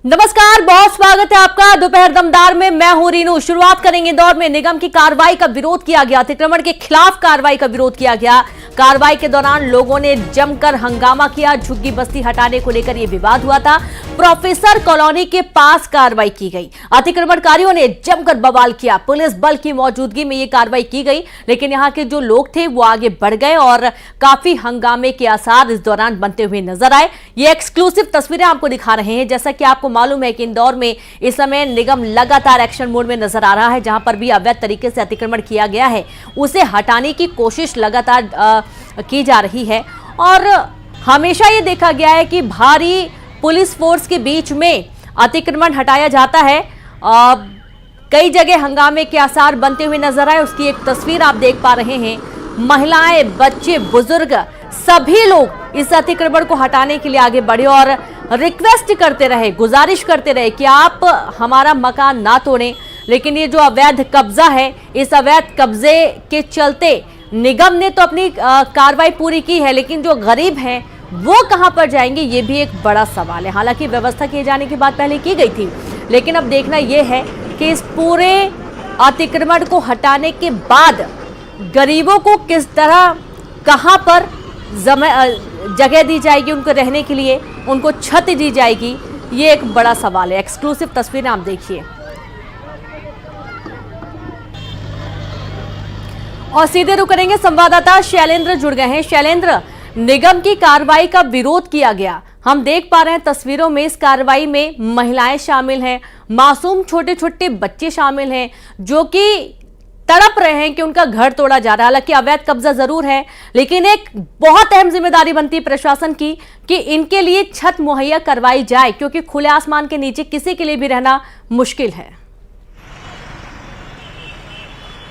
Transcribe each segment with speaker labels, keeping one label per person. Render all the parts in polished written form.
Speaker 1: नमस्कार, बहुत स्वागत है आपका दोपहर दमदार में। मैं हूं रीनू। शुरुआत करेंगे इंदौर में निगम की कार्रवाई का विरोध किया गया, अतिक्रमण के खिलाफ कार्रवाई का विरोध किया गया। कार्रवाई के दौरान लोगों ने जमकर हंगामा किया। झुग्गी बस्ती हटाने को लेकर यह विवाद हुआ था। प्रोफेसर कॉलोनी के पास कार्रवाई की गई। अतिक्रमणकारियों ने जमकर बवाल किया। पुलिस बल की मौजूदगी में यह कार्रवाई की गई, लेकिन यहां के जो लोग थे वो आगे बढ़ गए और काफी हंगामे के आसार इस दौरान बनते हुए नजर आए। ये एक्सक्लूसिव तस्वीरें आपको दिखा रहे हैं। जैसा कि आपको मालूम है कि इंदौर में इस समय निगम लगातार एक्शन मोड में नजर आ रहा है। जहां पर भी अवैध तरीके से अतिक्रमण किया गया है उसे हटाने की कोशिश लगातार की जा रही है। और हमेशा ये देखा गया है कि भारी पुलिस फोर्स के बीच में अतिक्रमण हटाया जाता है। कई जगह हंगामे के आसार बनते हुए नजर आए। उसकी एक तस्वीर आप देख पा रहे हैं। महिलाएं, बच्चे, बुजुर्ग सभी लोग इस अतिक्रमण को हटाने के लिए आगे बढ़े और रिक्वेस्ट करते रहे, गुजारिश करते रहे कि आप हमारा मकान ना तोड़ें। लेकिन ये जो अवैध कब्जा है, इस अवैध कब्जे के चलते निगम ने तो अपनी कार्रवाई पूरी की है, लेकिन जो गरीब हैं वो कहां पर जाएंगे, ये भी एक बड़ा सवाल है। हालांकि व्यवस्था किए जाने की बात पहले की गई थी, लेकिन अब देखना यह है कि इस पूरे अतिक्रमण को हटाने के बाद गरीबों को किस तरह, कहां पर जगह दी जाएगी उनको रहने के लिए, उनको छत दी जाएगी, ये एक बड़ा सवाल है। एक्सक्लूसिव तस्वीरें आप देखिए और सीधे रुक करेंगे। संवाददाता शैलेंद्र जुड़ गए हैं। शैलेंद्र, निगम की कार्रवाई का विरोध किया गया, हम देख पा रहे हैं तस्वीरों में। इस कार्रवाई में महिलाएं शामिल हैं, मासूम छोटे छोटे बच्चे शामिल हैं जो कि तड़प रहे हैं कि उनका घर तोड़ा जा रहा है। हालांकि अवैध कब्जा जरूर है, लेकिन एक बहुत अहम जिम्मेदारी बनती है प्रशासन की कि इनके लिए छत मुहैया करवाई जाए, क्योंकि खुले आसमान के नीचे किसी के लिए भी रहना मुश्किल है।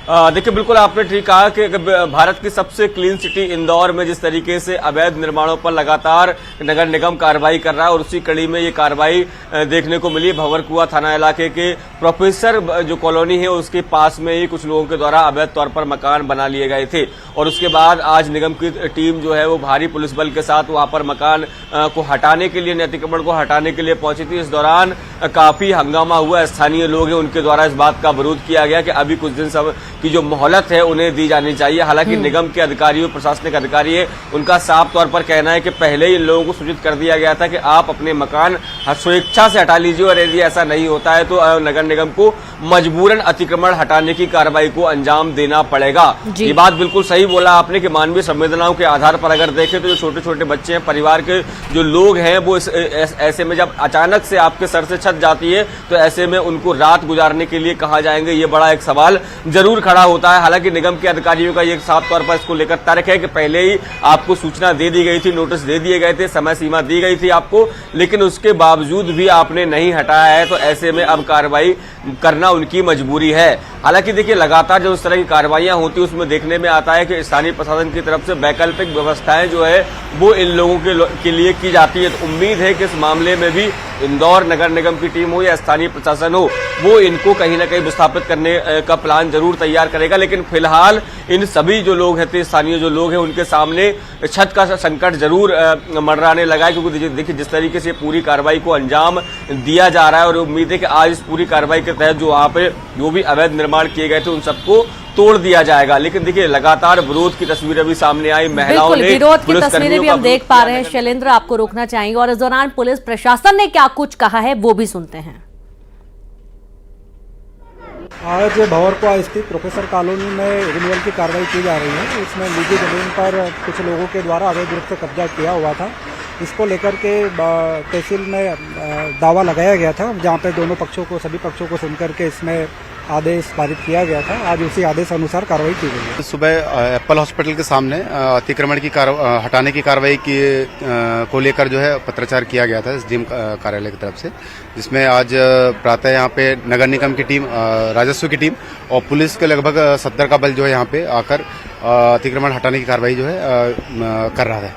Speaker 2: देखिए, बिल्कुल आपने ठीक कहा कि भारत की सबसे क्लीन सिटी इंदौर में जिस तरीके से अवैध निर्माणों पर लगातार नगर निगम कार्रवाई कर रहा है, और उसी कड़ी में ये कार्रवाई देखने को मिली। भंवरकुआं थाना इलाके के प्रोफेसर जो कॉलोनी है उसके पास में ही कुछ लोगों के द्वारा अवैध तौर पर मकान बना लिए गए थे, और उसके बाद आज निगम की टीम जो है वो भारी पुलिस बल के साथ वहां पर मकान को हटाने के लिए, अतिक्रमण को हटाने के लिए पहुंची थी। इस दौरान काफी हंगामा हुआ। स्थानीय लोग हैं उनके द्वारा इस बात का विरोध किया गया कि अभी कुछ दिन की जो मोहलत है उन्हें दी जानी चाहिए। हालांकि निगम के अधिकारियों, प्रशासनिक अधिकारी है, उनका साफ तौर पर कहना है कि पहले ही इन लोगों को सूचित कर दिया गया था कि आप अपने मकान स्वेच्छा से हटा लीजिए, और यदि ऐसा नहीं होता है तो नगर निगम को मजबूरन अतिक्रमण हटाने की कार्रवाई को अंजाम देना पड़ेगा। ये बात बिल्कुल सही बोला आपने कि मानवीय संवेदनाओं के आधार पर अगर देखें तो जो छोटे छोटे बच्चे हैं, परिवार के जो लोग हैं, वो ऐसे में जब अचानक से आपके सर से छत जाती है तो ऐसे में उनको रात गुजारने के लिए कहाँ जाएंगे, ये बड़ा एक सवाल जरूर खड़ा होता है। हालांकि निगम के अधिकारियों का ये साफ तौर पर इसको लेकर तर्क है कि पहले ही आपको सूचना दे दी गई थी, नोटिस दे दिए गए थे, समय सीमा दी गई थी आपको, लेकिन उसके बावजूद भी आपने नहीं हटाया है, तो ऐसे में अब कार्रवाई करना उनकी मजबूरी है। हालांकि देखिए, लगातार जो इस तरह की कार्रवाइयां होती है उसमें देखने में आता है कि स्थानीय प्रशासन की तरफ से वैकल्पिक व्यवस्थाएं जो है वो इन लोगों के लिए की जाती है। तो उम्मीद है कि इस मामले में भी इंदौर नगर निगम की टीम हो या स्थानीय प्रशासन हो, वो इनको कहीं ना कहीं विस्थापित करने का प्लान जरूर तैयार करेगा। लेकिन फिलहाल इन सभी जो लोग हैं, स्थानीय जो लोग हैं, उनके सामने छत का संकट जरूर मंडराने लगा है, क्योंकि देखिए जिस तरीके से पूरी कार्रवाई को अंजाम दिया जा रहा है, और उम्मीद है कि आज इस पूरी कार्रवाई के तहत जो वहां पे जो भी अवैध निर्माण किए गए थे उन सबको तोड़ दिया जाएगा। लेकिन देखिए, लगातार विरोध की तस्वीरें भी सामने आई। महिलाओं ने,
Speaker 1: विरोध की तस्वीरें भी हम देख पा रहे हैं। शैलेंद्र, आपको रोकना चाहेंगे और इस दौरान पुलिस प्रशासन ने क्या कुछ कहा है वो भी सुनते हैं।
Speaker 3: आज भंवरकुआं स्थित प्रोफेसर कॉलोनी में रिन्यूअल की कार्रवाई की जा रही है। इसमें निजी जमीन पर कुछ लोगों के द्वारा अवैध रूप से कब्जा किया हुआ था। इसको लेकर के तहसील में दावा लगाया गया था, जहां पे दोनों पक्षों को, सभी पक्षों को सुनकर के इसमें आदेश पारित किया गया था। आज उसी आदेश अनुसार कार्रवाई की गई है।
Speaker 4: सुबह एप्पल हॉस्पिटल के सामने अतिक्रमण की हटाने की कार्रवाई को लेकर जो है पत्राचार किया गया था एसडीएम कार्यालय की तरफ से, जिसमें आज प्रातः यहाँ पे नगर निगम की टीम, राजस्व की टीम और पुलिस के लगभग 70 का बल जो है यहाँ पे आकर अतिक्रमण हटाने की कार्रवाई जो है कर रहा है।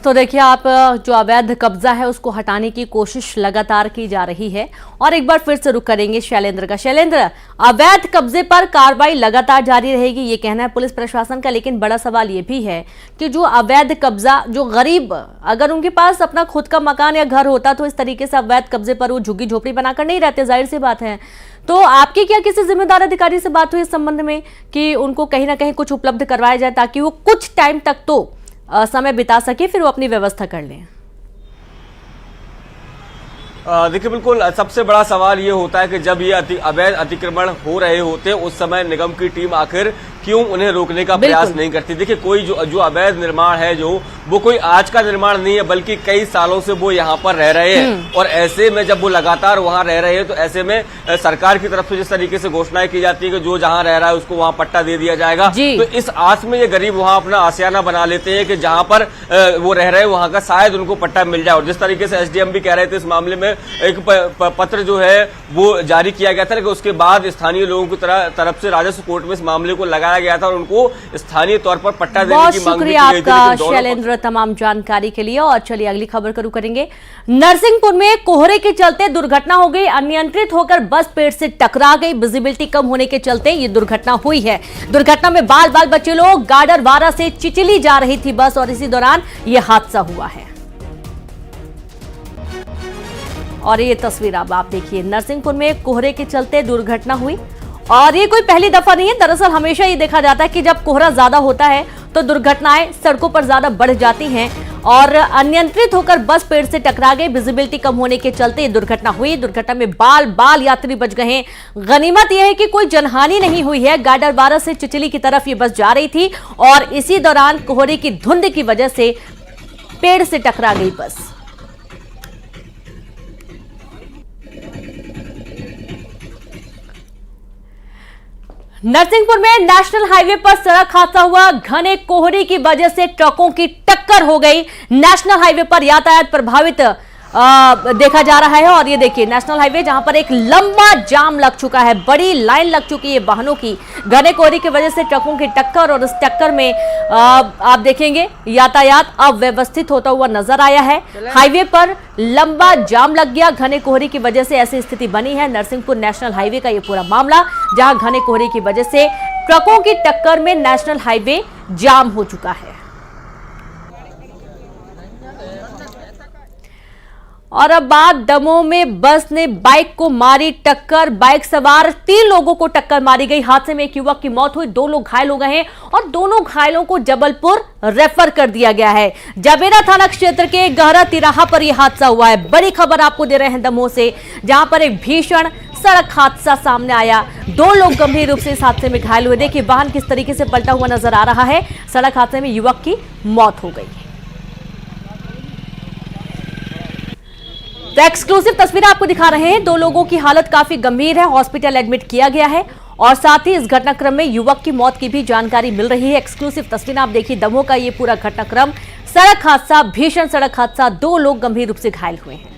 Speaker 1: तो देखिए आप, जो अवैध कब्जा है उसको हटाने की कोशिश लगातार की जा रही है। और एक बार फिर से रुक करेंगे शैलेंद्र का। शैलेंद्र, अवैध कब्जे पर कार्रवाई लगातार जारी रहेगी, ये कहना है पुलिस प्रशासन का, लेकिन बड़ा सवाल ये भी है कि जो अवैध कब्जा, जो गरीब अगर उनके पास अपना खुद का मकान या घर होता तो इस तरीके से अवैध कब्जे पर वो झुग्गी झोपड़ी बनाकर नहीं रहते, जाहिर सी बात है। तो आपकी क्या किसी जिम्मेदार अधिकारी से बात हुई इस संबंध में कि उनको कहीं ना कहीं कुछ उपलब्ध करवाया जाए ताकि वो कुछ टाइम तक तो समय बिता सके, फिर वो अपनी व्यवस्था कर लें?
Speaker 2: देखिए, बिल्कुल सबसे बड़ा सवाल ये होता है कि जब ये अवैध अतिक्रमण हो रहे होते हैं उस समय निगम की टीम आखिर क्यों उन्हें रोकने का प्रयास नहीं करती। देखिए, कोई जो अवैध निर्माण है वो कोई आज का निर्माण नहीं है, बल्कि कई सालों से वो यहाँ पर रह रहे हैं। और ऐसे में जब वो लगातार वहाँ रह रहे हैं तो ऐसे में सरकार की तरफ से जिस तरीके से घोषणाएं की जाती है कि जो जहाँ रह रहा है उसको वहाँ पट्टा दे दिया जाएगा, तो इस आस में ये गरीब वहाँ अपना आशियाना बना लेते हैं कि जहाँ पर वो रह रहे हैं वहाँ का शायद उनको पट्टा मिल जाए। और जिस तरीके से एसडीएम भी कह रहे थे इस मामले में एक पत्र जो है वो जारी किया गया था, लेकिन उसके बाद स्थानीय लोगों की तरफ से राजस्व कोर्ट में इस मामले को लगाया गया था और उनको स्थानीय तौर पर पट्टा देने की मांग की गई थी।
Speaker 1: बहुत शुक्रिया आपका शैलेंद्र तमाम जानकारी के लिए। और चलिए अगली खबर का रुख करेंगे। नरसिंहपुर में कोहरे के चलते दुर्घटना हो गई, अनियंत्रित होकर बस पेड़ से टकरा गई। विजिबिलिटी कम होने के चलते ये दुर्घटना हुई है। दुर्घटना में बाल बाल बच्चे लोग, गाडरवारा से चिचिली जा रही थी बस और इसी दौरान ये हादसा हुआ है। और ये तस्वीर अब आप देखिए, नरसिंहपुर में कोहरे के चलते दुर्घटना हुई और ये कोई पहली दफा नहीं है। दरअसल हमेशा ये देखा जाता है कि जब कोहरा ज्यादा होता है तो दुर्घटनाएं सड़कों पर ज्यादा बढ़ जाती हैं और अनियंत्रित होकर बस पेड़ से टकरा गई। विजिबिलिटी कम होने के चलते ये दुर्घटना हुई। दुर्घटना में बाल बाल यात्री बच गए हैं। गनीमत यह है कि कोई जनहानि नहीं हुई है। गाडरवारा से चिचिली की तरफ ये बस जा रही थी और इसी दौरान कोहरे की धुंध की वजह से पेड़ से टकरा गई बस। नरसिंहपुर में नेशनल हाईवे पर सड़क हादसा हुआ। घने कोहरे की वजह से ट्रकों की टक्कर हो गई। नेशनल हाईवे पर यातायात प्रभावित देखा जा रहा है। और ये देखिए नेशनल हाईवे जहां पर एक लंबा जाम लग चुका है, बड़ी लाइन लग चुकी है वाहनों की। घने कोहरे की वजह से ट्रकों की टक्कर और इस टक्कर में आप देखेंगे यातायात अव्यवस्थित होता हुआ नजर आया है। हाईवे पर लंबा जाम लग गया। घने कोहरे की वजह से ऐसी स्थिति बनी है। नरसिंहपुर नेशनल हाईवे का ये पूरा मामला, जहां घने कोहरे की वजह से ट्रकों की टक्कर में नेशनल हाईवे जाम हो चुका है। और अब बात दमोह में बस ने बाइक को मारी टक्कर। बाइक सवार 3 लोगों को टक्कर मारी गई। हादसे में एक युवक की मौत हुई, 2 लोग घायल हो गए हैं और दोनों घायलों को जबलपुर रेफर कर दिया गया है। जाबेरा थाना क्षेत्र के गहरा तिराहा पर यह हादसा हुआ है। बड़ी खबर आपको दे रहे हैं दमोह से, जहां पर एक भीषण सड़क हादसा सामने आया। 2 लोग गंभीर रूप से इस हादसे में घायल हुए। देखिए वाहन किस तरीके से पलटा हुआ नजर आ रहा है। सड़क हादसे में युवक की मौत हो गई। तो एक्सक्लूसिव तस्वीरें आपको दिखा रहे हैं। 2 लोगों की हालत काफी गंभीर है, हॉस्पिटल एडमिट किया गया है और साथ ही इस घटनाक्रम में युवक की मौत की भी जानकारी मिल रही है। एक्सक्लूसिव तस्वीरें आप देखिए, दमोह का ये पूरा घटनाक्रम, सड़क हादसा, भीषण सड़क हादसा, 2 लोग गंभीर रूप से घायल हुए हैं।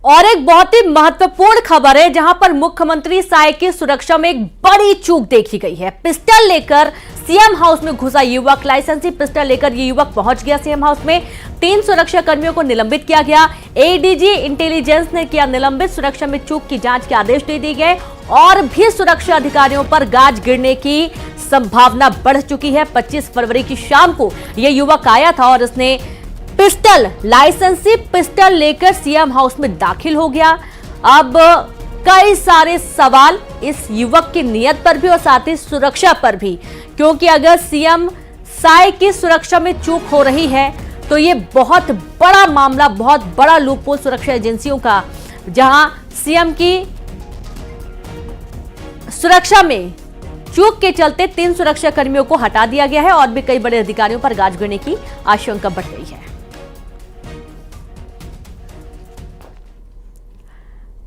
Speaker 1: और एक बहुत ही महत्वपूर्ण खबर है, जहां पर मुख्यमंत्री साय की सुरक्षा में एक बड़ी चूक देखी गई है। पिस्टल लेकर सीएम हाउस में घुसा युवक, लाइसेंसी पिस्टल लेकर ये युवक पहुंच गया सीएम हाउस में। 3 सुरक्षा कर्मियों को निलंबित किया गया। एडीजी इंटेलिजेंस ने किया निलंबित। सुरक्षा में चूक की जांच के आदेश दे दिए गए और भी सुरक्षा अधिकारियों पर गाज गिरने की संभावना बढ़ चुकी है। 25 फरवरी की शाम को यह युवक आया था और इसने पिस्टल, लाइसेंसी पिस्टल लेकर सीएम हाउस में दाखिल हो गया। अब कई सारे सवाल इस युवक की नीयत पर भी और साथ ही सुरक्षा पर भी, क्योंकि अगर सीएम साय की सुरक्षा में चूक हो रही है तो ये बहुत बड़ा मामला, बहुत बड़ा लूपहोल सुरक्षा एजेंसियों का, जहां सीएम की सुरक्षा में चूक के चलते 3 सुरक्षा कर्मियों को हटा दिया गया है और भी कई बड़े अधिकारियों पर गाज गिरने की आशंका बढ़ गई है।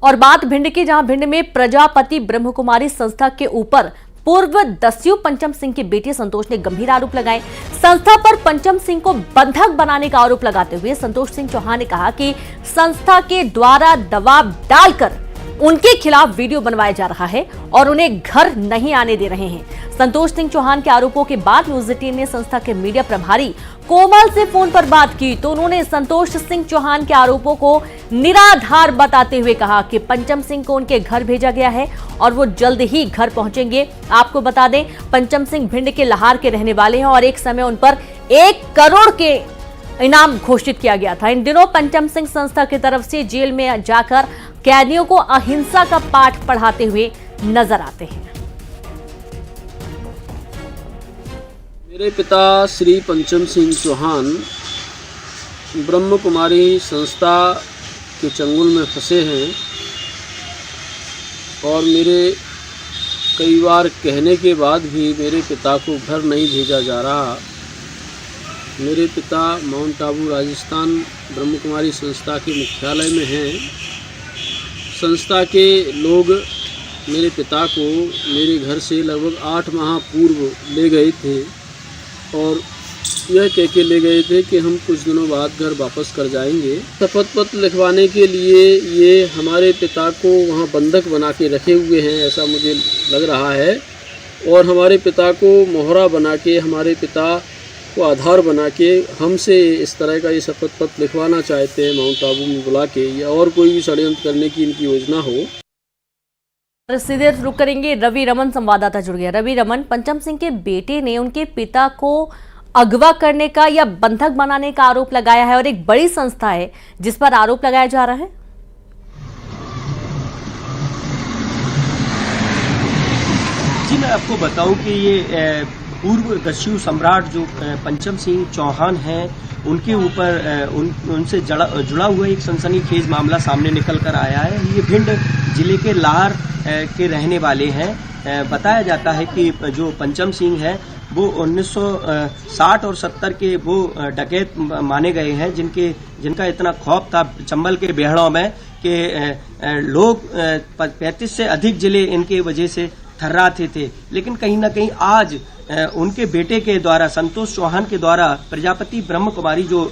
Speaker 1: और बात भिंड की, जहां भिंड में प्रजापति ब्रह्म कुमारी संस्था के ऊपर पूर्व दस्यु पंचम सिंह की बेटी संतोष ने गंभीर आरोप लगाए। संस्था पर पंचम सिंह को बंधक बनाने का आरोप लगाते हुए संतोष सिंह चौहान ने कहा कि संस्था के द्वारा दबाव डालकर उनके खिलाफ वीडियो बनवाया जा रहा है और उन्हें घर नहीं आने दे रहे हैं। संतोष सिंह चौहान के आरोपों के बाद न्यूज 18 ने संस्था के मीडिया प्रभारी कोमल से फोन पर बात की तो उन्होंने संतोष सिंह चौहान के आरोपों को निराधार बताते हुए कहा कि पंचम सिंह को उनके घर भेजा गया है और वो जल्द ही घर पहुंचेंगे। आपको बता दें, पंचम सिंह भिंड के लाहार के रहने वाले हैं और एक समय उन पर 1 करोड़ के इनाम घोषित किया गया था। इन दिनों पंचम सिंह संस्था की तरफ से जेल में जाकर कैदियों को अहिंसा का पाठ पढ़ाते हुए नजर आते हैं।
Speaker 5: मेरे पिता श्री पंचम सिंह चौहान ब्रह्म कुमारी संस्था के चंगुल में फंसे हैं और मेरे कई बार कहने के बाद भी मेरे पिता को घर नहीं भेजा जा रहा। मेरे पिता माउंट आबू राजस्थान ब्रह्म कुमारी संस्था के मुख्यालय में हैं। संस्था के लोग मेरे पिता को मेरे घर से लगभग 8 माह पूर्व ले गए थे और यह कह के ले गए थे कि हम कुछ दिनों बाद घर वापस कर जाएंगे। शपथ पत्र लिखवाने के लिए ये हमारे पिता को वहाँ बंधक बना के रखे हुए हैं, ऐसा मुझे लग रहा है। और हमारे पिता को मोहरा बना के, हमारे पिता को आधार बना के हमसे इस तरह का ये शपथ पत्र लिखवाना चाहते हैं माउंट आबू में बुला के, या और कोई भी षड्यंत्र करने की इनकी योजना हो।
Speaker 1: सीधे रुक करेंगे, रवि रमन संवाददाता जुड़ गया। रवि रमन, पंचम सिंह के बेटे ने उनके पिता को अगवा करने का या बंधक बनाने का आरोप लगाया है और एक बड़ी संस्था है जिस पर आरोप लगाया जा रहा है।
Speaker 6: जी, मैं आपको बताऊं कि ये पूर्व दस्यु सम्राट जो पंचम सिंह चौहान हैं, उनके ऊपर उनसे जुड़ा हुआ एक सनसनीखेज मामला सामने निकल कर आया है। ये भिंड जिले के लाहर के रहने वाले हैं। बताया जाता है कि जो पंचम सिंह है वो 1960 और 70 के वो डकैत माने गए हैं जिनका इतना खौफ था चंबल के बेहड़ों में कि लोग 35 से अधिक जिले इनके वजह से थर्राते थे। लेकिन कहीं ना कहीं आज उनके बेटे के द्वारा, संतोष चौहान के द्वारा, प्रजापति ब्रह्म कुमारी जो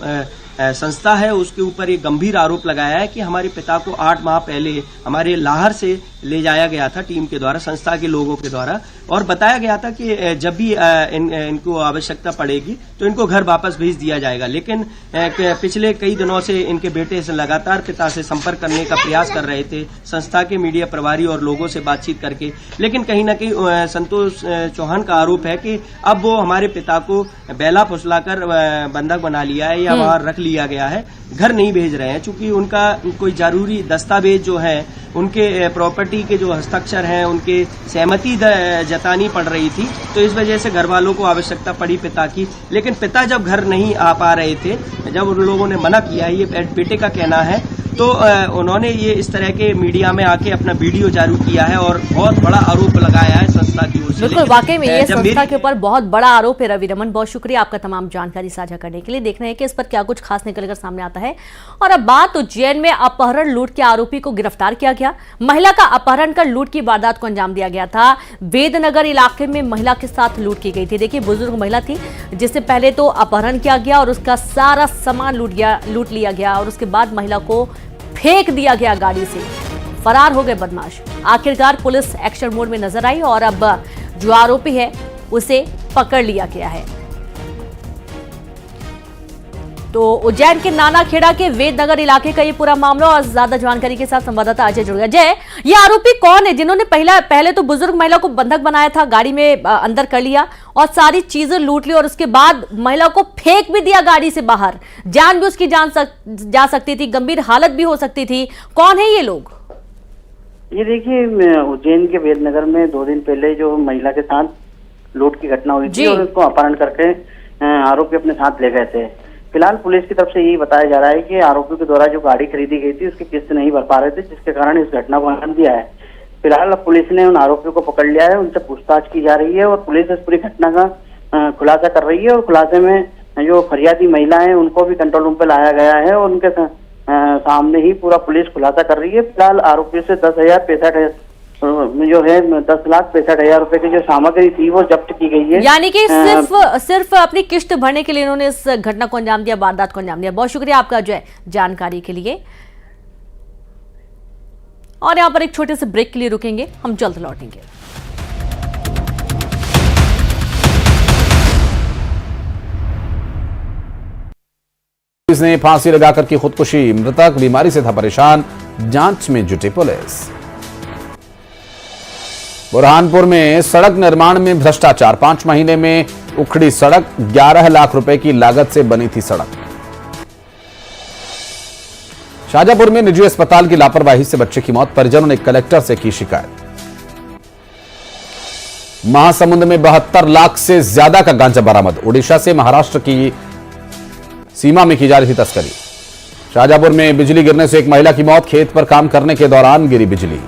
Speaker 6: संस्था है उसके ऊपर एक गंभीर आरोप लगाया है कि हमारे पिता को 8 माह पहले हमारे लाहर से ले जाया गया था टीम के द्वारा, संस्था के लोगों के द्वारा, और बताया गया था कि जब भी इनको आवश्यकता पड़ेगी तो इनको घर वापस भेज दिया जाएगा। लेकिन पिछले कई दिनों से इनके बेटे से लगातार पिता से संपर्क करने का प्रयास कर रहे थे संस्था के मीडिया प्रभारी और लोगों से बातचीत करके। लेकिन कहीं ना कहीं संतोष चौहान का आरोप है कि अब वो हमारे पिता को बेला फुसलाकर बंधक बना लिया है या वहां रख लिया गया है, घर नहीं भेज रहे हैं। चूंकि उनका कोई जरूरी दस्तावेज जो है, उनके प्रॉपर्टी के जो हस्ताक्षर हैं, उनके सहमति जतानी पड़ रही थी, तो इस वजह से घर वालों को आवश्यकता पड़ी पिता की। लेकिन पिता जब घर नहीं आ पा रहे थे, जब उन लोगों ने मना किया, ये बेटे का कहना है, तो उन्होंने ये इस तरह के मीडिया में आके अपना वीडियो जारी किया है और बहुत बड़ा आरोप लगाया है संस्था की ओर से।
Speaker 1: बिल्कुल, वाकई में ये संस्था के ऊपर बहुत बड़ा आरोप है। रवि रमन, बहुत शुक्रिया आपका तमाम जानकारी साझा करने के लिए। देख रहे हैं कि इस पर क्या कुछ खास निकलकर सामने आता है। और अब बात उज्जैन में अपहरण लूट के आरोपी को गिरफ्तार किया गया। महिला का अपहरण कर लूट की वारदात को अंजाम दिया गया था। वेदनगर इलाके में महिला के साथ लूट की गई थी। देखिए, बुजुर्ग महिला थी जिससे पहले तो अपहरण किया गया और उसका सारा सामान लूट लिया गया और उसके बाद महिला को फेंक दिया गया गाड़ी से। फरार हो गए बदमाश। आखिरकार पुलिस एक्शन मोड में नजर आई और अब जो आरोपी है उसे पकड़ लिया गया है। तो उज्जैन के नानाखेड़ा के वेदनगर इलाके का ये पूरा मामला, और ज्यादा जानकारी के साथ संवाददाता अजय जुड़ गया। जय, ये आरोपी कौन है जिन्होंने पहले तो बुजुर्ग महिला को बंधक बनाया था, गाड़ी में अंदर कर लिया और सारी चीजें लूट ली और उसके बाद महिला को फेंक भी दिया गाड़ी से बाहर? जान भी उसकी जा सकती थी, गंभीर हालत भी हो सकती थी। कौन है ये लोग?
Speaker 7: ये देखिए, उज्जैन के वेदनगर में 2 दिन पहले जो महिला के साथ लूट की घटना हुई थी और उसको अपहरण करके आरोपी अपने साथ ले गए थे। फिलहाल पुलिस की तरफ से यही बताया जा रहा है कि आरोपी के द्वारा जो गाड़ी खरीदी गई थी उसकी किस्त नहीं भर पा रहे थे, जिसके कारण इस घटना को अंजाम दिया है। फिलहाल अब पुलिस ने उन आरोपियों को पकड़ लिया है, उनसे पूछताछ की जा रही है और पुलिस इस पूरी घटना का खुलासा कर रही है। और खुलासे में जो फरियादी महिला है उनको भी कंट्रोल रूम पे लाया गया है और उनके सामने ही पूरा पुलिस खुलासा कर रही है। फिलहाल आरोपियों से 10,65,000 जो है 10,65,000 रुपए की जो सामग्री थी वो जब्त की गई है।
Speaker 1: यानी कि सिर्फ अपनी किस्त भरने के लिए इन्होंने इस घटना को अंजाम दिया, वारदात को अंजाम दिया। बहुत शुक्रिया आपका जो है जानकारी के लिए। और यहां पर एक छोटे से ब्रेक के लिए रुकेंगे, हम जल्द लौटेंगे।
Speaker 8: पुलिस ने फांसी लगाकर की खुदकुशी, मृतक बीमारी से था परेशान, जांच में जुटी पुलिस। बुरहानपुर में सड़क निर्माण में भ्रष्टाचार, 5 महीने में उखड़ी सड़क, 11 लाख रुपए की लागत से बनी थी सड़क। शाहजहांपुर में निजी अस्पताल की लापरवाही से बच्चे की मौत, परिजनों ने कलेक्टर से की शिकायत। महासमुंद में 72 लाख से ज्यादा का गांजा बरामद, उड़ीसा से महाराष्ट्र की सीमा में की जा रही थी तस्करी। शाहजहांपुर में बिजली गिरने से एक महिला की मौत, खेत पर काम करने के दौरान गिरी बिजली।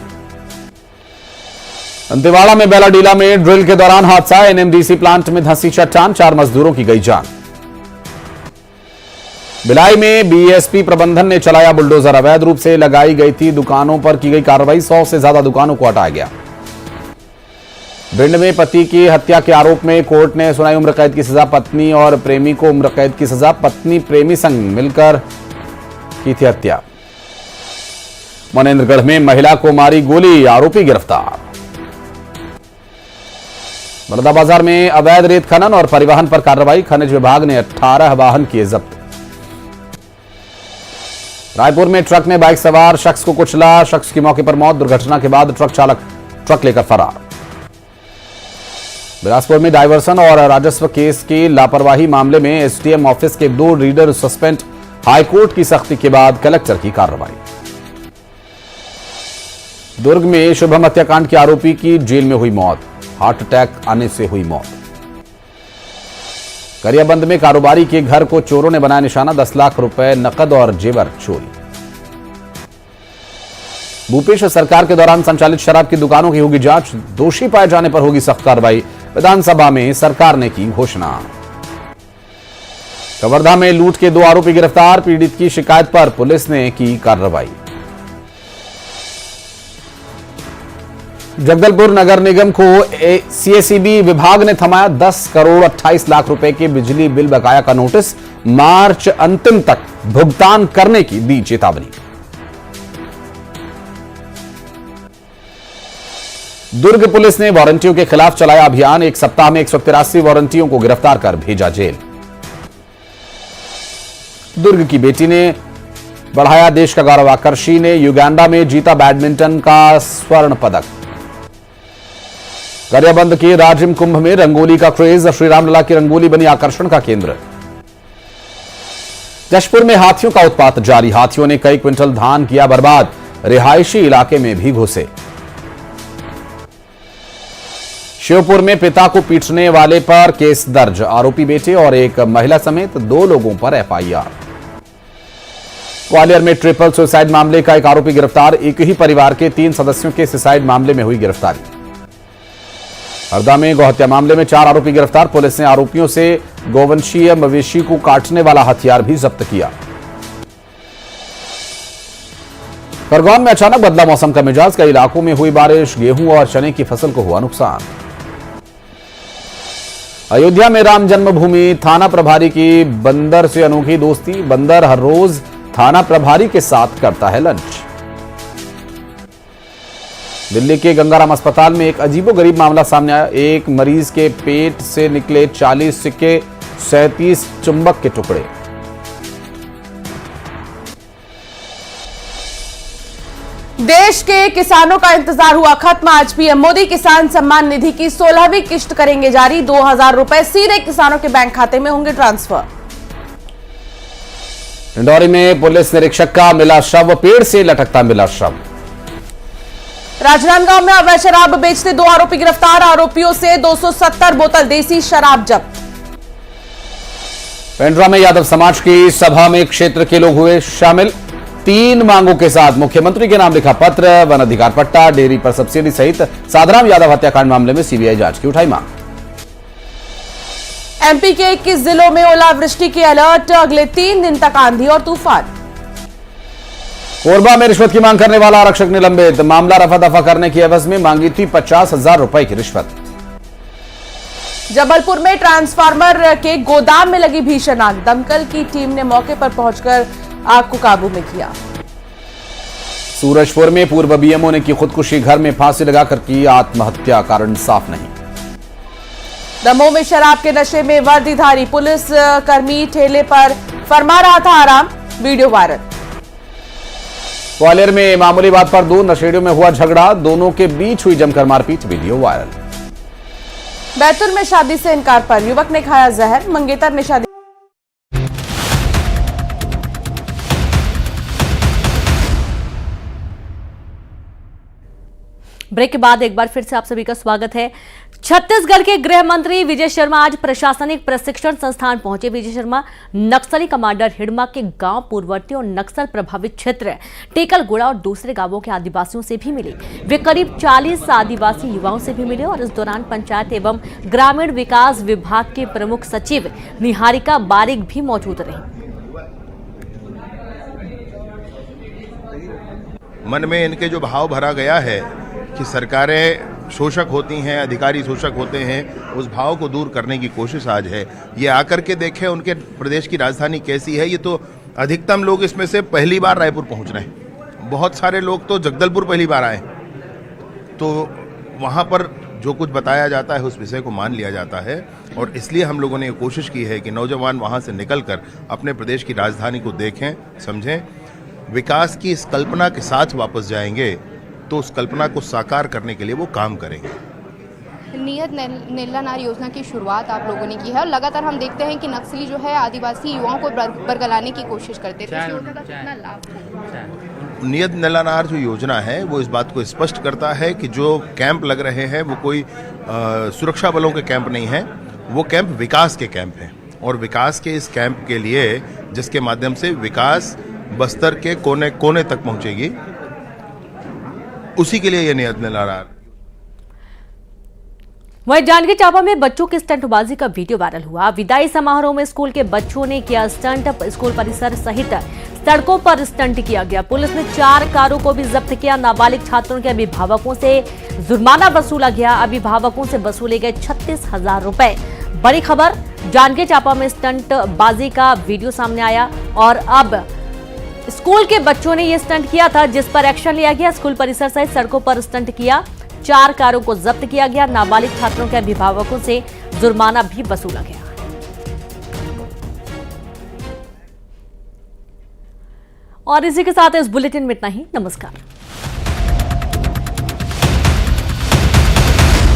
Speaker 8: दंतेवाड़ा में बेलाडीला में ड्रिल के दौरान हादसा, एनएमडीसी प्लांट में धंसी चट्टान, 4 मजदूरों की गई जान। भिलाई में बीएसपी प्रबंधन ने चलाया बुलडोजर, अवैध रूप से लगाई गई थी दुकानों पर की गई कार्रवाई, 100 से ज्यादा दुकानों को हटाया गया। भिंड में पति की हत्या के आरोप में कोर्ट ने सुनाई उम्र कैद की सजा, पत्नी और प्रेमी को उम्र कैद की सजा, पत्नी प्रेमी संग मिलकर की थी हत्या। मनेन्द्रगढ़ में महिला को मारी गोली, आरोपी गिरफ्तार। बलौदाबाजार में अवैध रेत खनन और परिवहन पर कार्रवाई, खनिज विभाग ने 18 वाहन किए जब्त। रायपुर में ट्रक ने बाइक सवार शख्स को कुचला, शख्स की मौके पर मौत, दुर्घटना के बाद ट्रक चालक ट्रक लेकर फरार। बिलासपुर में डायवर्सन और राजस्व केस की लापरवाही मामले में एसडीएम ऑफिस के 2 रीडर सस्पेंड, हाईकोर्ट की सख्ती के बाद कलेक्टर की कार्रवाई। दुर्ग में शुभम हत्याकांड के आरोपी की जेल में हुई मौत, हार्ट अटैक आने से हुई मौत। गरियाबंद में कारोबारी के घर को चोरों ने बनाया निशाना, 10 लाख रुपए नकद और जेवर चोरी। भूपेश सरकार के दौरान संचालित शराब की दुकानों की होगी जांच, दोषी पाए जाने पर होगी सख्त कार्रवाई, विधानसभा में सरकार ने की घोषणा। कवर्धा में लूट के 2 आरोपी गिरफ्तार, पीड़ित की शिकायत पर पुलिस ने की कार्रवाई। जगदलपुर नगर निगम को सीएसईबी विभाग ने थमाया 10 करोड़ 28 लाख रुपए के बिजली बिल बकाया का नोटिस, मार्च अंतिम तक भुगतान करने की दी चेतावनी। दुर्ग पुलिस ने वारंटियों के खिलाफ चलाया अभियान, 1 सप्ताह में 183 वारंटियों को गिरफ्तार कर भेजा जेल। दुर्ग की बेटी ने बढ़ाया देश का गौरव, आकर्षी ने युगांडा में जीता बैडमिंटन का स्वर्ण पदक। गरियाबंद के राजिम कुंभ में रंगोली का क्रेज, श्री रामलला की रंगोली बनी आकर्षण का केंद्र। जशपुर में हाथियों का उत्पात जारी, हाथियों ने कई क्विंटल धान किया बर्बाद, रिहायशी इलाके में भी घुसे। श्योपुर में पिता को पीटने वाले पर केस दर्ज, आरोपी बेटे और एक महिला समेत 2 लोगों पर एफआईआर। ग्वालियर में ट्रिपल सुसाइड मामले का एक आरोपी गिरफ्तार, एक ही परिवार के 3 सदस्यों के सुसाइड मामले में हुई गिरफ्तारी। हरदा में गौहत्या मामले में 4 आरोपी गिरफ्तार, पुलिस ने आरोपियों से गोवंशीय मवेशी को काटने वाला हथियार भी जब्त किया। खरगोन में अचानक बदला मौसम का मिजाज, कई इलाकों में हुई बारिश, गेहूं और चने की फसल को हुआ नुकसान। अयोध्या में राम जन्मभूमि, थाना प्रभारी की बंदर से अनोखी दोस्ती, बंदर हर रोज थाना प्रभारी के साथ करता है लंच। दिल्ली के गंगाराम अस्पताल में एक अजीबोगरीब मामला सामने आया, एक मरीज के पेट से निकले 40 सिक्के, 37 चुंबक के टुकड़े।
Speaker 9: देश के किसानों का इंतजार हुआ खत्म, आज पीएम मोदी किसान सम्मान निधि की 16वीं किश्त करेंगे जारी, 2000 रुपए सीधे किसानों के बैंक खाते में होंगे ट्रांसफर।
Speaker 8: इंदौरी में पुलिस निरीक्षक का मिला शव, पेड़ से लटकता मिला शव।
Speaker 9: राजनांदगांव में अवैध शराब बेचते 2 आरोपी गिरफ्तार, आरोपियों से 270 बोतल देसी शराब जब्त।
Speaker 8: पेंड्रा में यादव समाज की सभा में क्षेत्र के लोग हुए शामिल, 3 मांगों के साथ मुख्यमंत्री के नाम लिखा पत्र, वन अधिकार पट्टा, डेयरी पर सब्सिडी सहित साधाराम यादव हत्याकांड मामले में सीबीआई जांच की उठाई मांग।
Speaker 9: एमपी के 21 जिलों में ओलावृष्टि की अलर्ट, अगले 3 दिन तक आंधी और तूफान।
Speaker 8: कोरबा में रिश्वत की मांग करने वाला आरक्षक निलंबित, मामला रफा दफा करने की एवज में मांगी थी 50,000 रुपए की रिश्वत।
Speaker 9: जबलपुर में ट्रांसफार्मर के गोदाम में लगी भीषण आग, दमकल की टीम ने मौके पर पहुंचकर आग को काबू में किया।
Speaker 8: सूरजपुर में पूर्व बीएमओ ने की खुदकुशी, घर में फांसी लगाकर की आत्महत्या, कारण साफ नहीं।
Speaker 9: दमोह में शराब के नशे में वर्दीधारी पुलिस कर्मी ठेले पर फरमा रहा था आराम, वीडियो वायरल।
Speaker 8: ग्वालियर में मामूली बात पर दो नशेड़ियों में हुआ झगड़ा, दोनों के बीच हुई जमकर मारपीट, वीडियो वायरल।
Speaker 9: बैतूल में शादी से इनकार पर युवक ने खाया जहर, मंगेतर ने शादी।
Speaker 1: ब्रेक के बाद एक बार फिर से आप सभी का स्वागत है। छत्तीसगढ़ के गृह मंत्री विजय शर्मा आज प्रशासनिक प्रशिक्षण संस्थान पहुंचे। विजय शर्मा नक्सली कमांडर हिडमा के गांव पूर्ववर्ती और नक्सल प्रभावित क्षेत्र टेकलगुड़ा और दूसरे गांवों के आदिवासियों से भी मिले। वे करीब 40 आदिवासी युवाओं से भी मिले और इस दौरान पंचायत एवं ग्रामीण विकास विभाग के प्रमुख सचिव निहारिका बारिक भी मौजूद रही।
Speaker 10: मन में इनके जो भाव भरा गया है कि सरकारें शोषक होती हैं, अधिकारी शोषक होते हैं, उस भाव को दूर करने की कोशिश आज है। ये आकर के देखें उनके प्रदेश की राजधानी कैसी है। ये तो अधिकतम लोग इसमें से पहली बार रायपुर पहुंच रहे हैं, बहुत सारे लोग तो जगदलपुर पहली बार आए, तो वहाँ पर जो कुछ बताया जाता है उस विषय को मान लिया जाता है। और इसलिए हम लोगों ने ये कोशिश की है कि नौजवान वहाँ से निकल कर अपने प्रदेश की राजधानी को देखें, समझें, विकास की इस कल्पना के साथ वापस जाएंगे तो उस कल्पना को साकार करने के लिए वो काम करेंगे।
Speaker 11: नियत नीलानार योजना की शुरुआत आप लोगों ने की है और लगातार हम देखते हैं कि नक्सली जो है आदिवासी युवाओं को बरगलाने की कोशिश करते थे। इस योजना का कितना लाभ?
Speaker 10: नियत नीलानार जो योजना है वो इस बात को स्पष्ट करता है कि जो कैंप लग रहे हैं वो कोई सुरक्षा बलों के कैंप नहीं है, वो कैंप विकास के कैंप हैं। और विकास के इस कैंप के लिए जिसके माध्यम से विकास बस्तर के कोने कोने तक पहुंचेगी, उसी के लिए यह नियत नीलानार।
Speaker 1: वहीं जांजगीर चांपा में बच्चों की स्टंटबाजी का वीडियो वायरल हुआ। विदाई समारोह में स्कूल के बच्चों ने किया स्टंट, स्कूल परिसर सहित सड़कों पर स्टंट किया गया। पुलिस ने 4 कारों को भी जब्त किया। नाबालिग छात्रों के अभिभावकों से जुर्माना वसूला गया। अभिभावकों से वसूले गए 36,000 रुपए। बड़ी खबर, जांजगीर चांपा में स्टंटबाजी का वीडियो सामने आया और अब स्कूल के बच्चों ने यह स्टंट किया था जिस पर एक्शन लिया गया। स्कूल परिसर सहित सड़कों पर स्टंट किया, 4 कारों को जब्त किया गया। नाबालिग छात्रों के अभिभावकों से जुर्माना भी वसूला गया। और इसी के साथ इस बुलेटिन में इतना ही। नमस्कार।